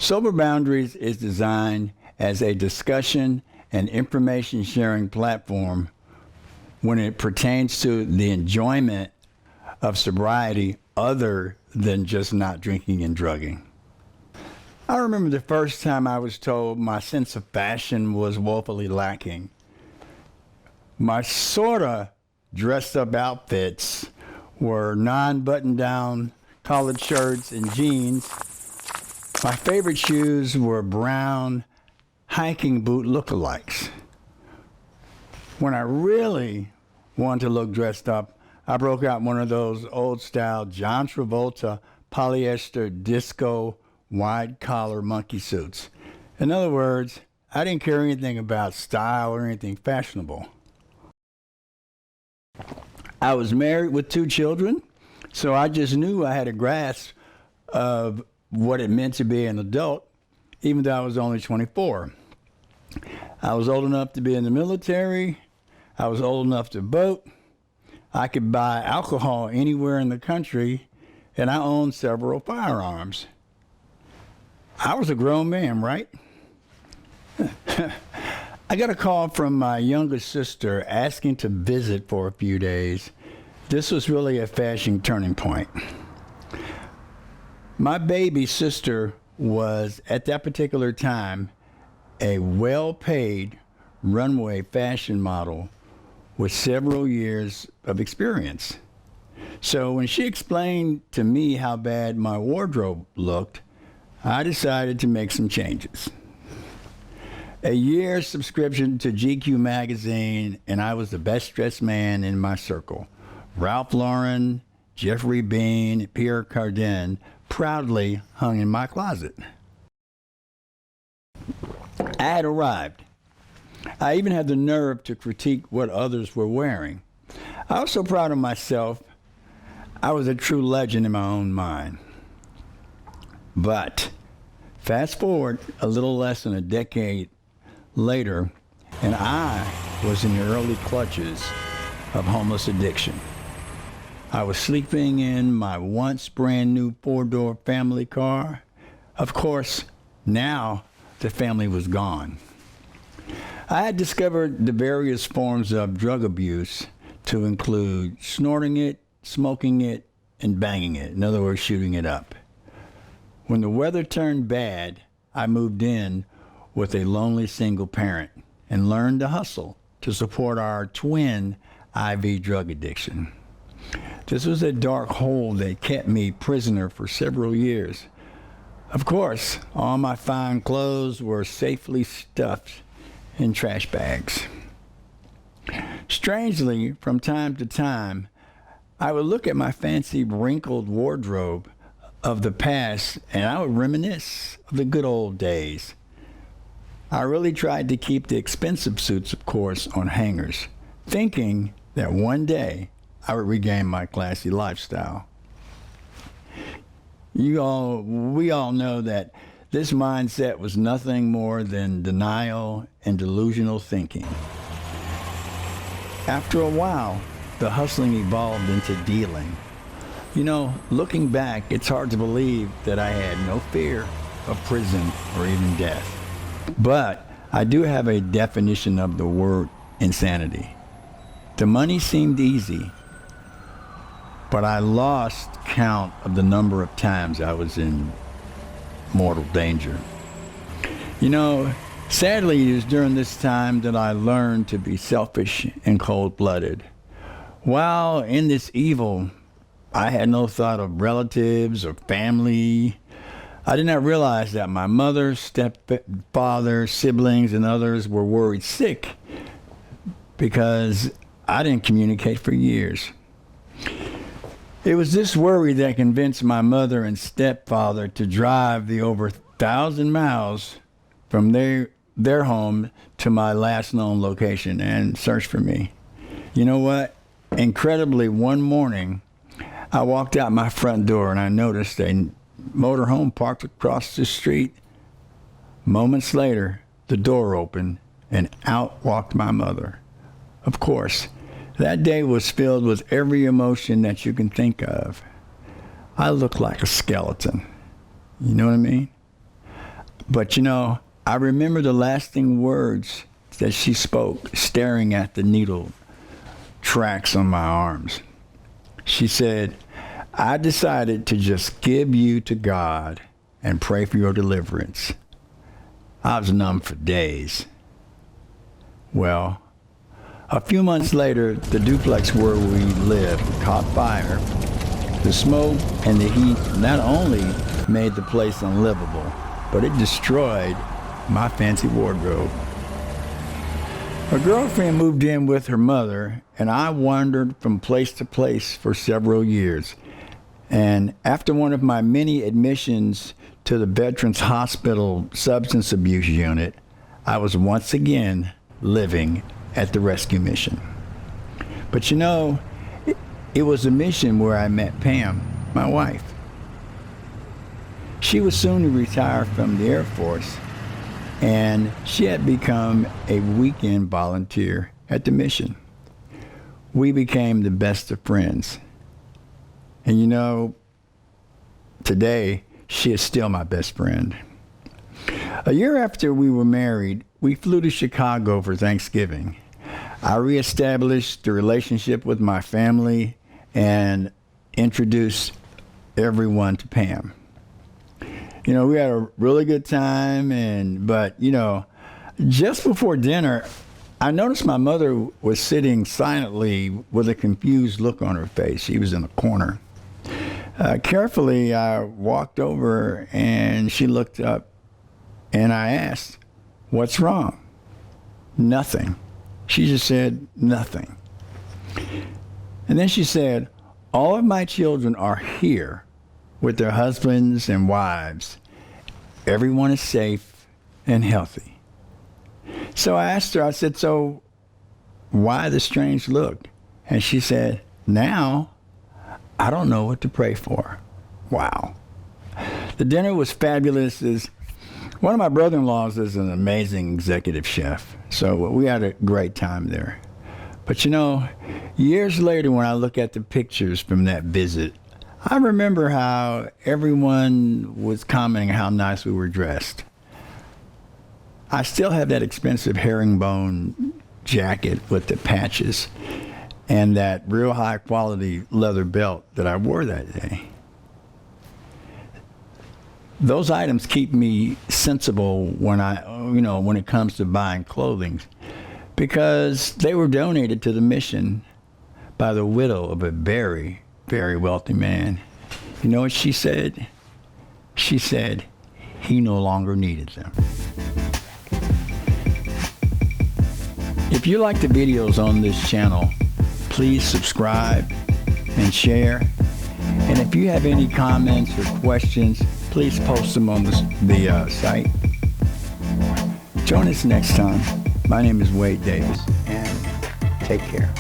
Sober Boundaries is designed as a discussion and information sharing platform when it pertains to the enjoyment of sobriety other than just not drinking and drugging. I remember the first time I was told my sense of fashion was woefully lacking. My sorta dressed up outfits were non-button-down collared shirts and jeans. My favorite shoes were brown hiking boot lookalikes. When I really wanted to look dressed up, I broke out one of those old-style John Travolta polyester disco wide-collar monkey suits. In other words, I didn't care anything about style or anything fashionable. I was married with 2 children, so I just knew I had a grasp of what it meant to be an adult, even though I was only 24. I was old enough to be in the military. I was old enough to vote. I could buy alcohol anywhere in the country, and I owned several firearms. I was a grown man, right? I got a call from my youngest sister asking to visit for a few days. This was really a fashion turning point. My baby sister was, at that particular time, a well-paid runway fashion model with several years of experience. So when she explained to me how bad my wardrobe looked, I decided to make some changes. A year's subscription to GQ magazine, and I was the best dressed man in my circle. Ralph Lauren, Jeffrey Bean, Pierre Cardin proudly hung in my closet. I had arrived. I even had the nerve to critique what others were wearing. I was so proud of myself. I was a true legend in my own mind. But fast forward a little less than a decade later, and I was in the early clutches of homeless addiction. I was sleeping in my once brand new 4-door family car. Of course, now the family was gone. I had discovered the various forms of drug abuse to include snorting it, smoking it, and banging it. In other words, shooting it up. When the weather turned bad, I moved in with a lonely single parent and learned to hustle to support our twin IV drug addiction. This was a dark hole that kept me prisoner for several years. Of course, all my fine clothes were safely stuffed in trash bags. Strangely, from time to time, I would look at my fancy wrinkled wardrobe of the past and I would reminisce of the good old days. I really tried to keep the expensive suits, of course, on hangers, thinking that one day I would regain my classy lifestyle. We all know that this mindset was nothing more than denial and delusional thinking. After a while, the hustling evolved into dealing. You know, looking back, it's hard to believe that I had no fear of prison or even death. But I do have a definition of the word insanity. The money seemed easy, but I lost count of the number of times I was in mortal danger. You know, sadly, it was during this time that I learned to be selfish and cold-blooded. While in this evil, I had no thought of relatives or family. I did not realize that my mother, stepfather, siblings, and others were worried sick because I didn't communicate for years. It was this worry that convinced my mother and stepfather to drive the over 1,000 miles from their home to my last known location and search for me. You know what? Incredibly, one morning, I walked out my front door and I noticed a motorhome parked across the street. Moments later, the door opened and out walked my mother. Of course, that day was filled with every emotion that you can think of. I looked like a skeleton. You know what I mean? But you know, I remember the lasting words that she spoke, staring at the needle tracks on my arms. She said, I decided to just give you to God and pray for your deliverance. I was numb for days. Well, a few months later, the duplex where we lived caught fire. The smoke and the heat not only made the place unlivable, but it destroyed my fancy wardrobe. A girlfriend moved in with her mother, and I wandered from place to place for several years. And after one of my many admissions to the Veterans Hospital Substance Abuse Unit, I was once again living at the rescue mission. But you know, it was a mission where I met Pam, my wife. She was soon to retire from the Air Force, and she had become a weekend volunteer at the mission. We became the best of friends. And you know, today, she is still my best friend. A year after we were married, we flew to Chicago for Thanksgiving. I reestablished the relationship with my family and introduced everyone to Pam. You know, we had a really good time, but you know, just before dinner, I noticed my mother was sitting silently with a confused look on her face. She was in a corner. Carefully, I walked over and she looked up and I asked, "What's wrong?" "Nothing." She just said, "Nothing." And then she said, "All of my children are here with their husbands and wives. Everyone is safe and healthy." So I asked her, I said, "So why the strange look?" And she said, "Now I don't know what to pray for." Wow. The dinner was fabulous. One of my brother-in-laws is an amazing executive chef, so we had a great time there. But you know, years later when I look at the pictures from that visit, I remember how everyone was commenting how nice we were dressed. I still have that expensive herringbone jacket with the patches and that real high quality leather belt that I wore that day. Those items keep me sensible when when it comes to buying clothing, because they were donated to the mission by the widow of a very, very wealthy man. You know what she said? She said he no longer needed them. If you like the videos on this channel, please subscribe and share. And if you have any comments or questions, please post them on the site. Join us next time. My name is Wade Davis, and take care.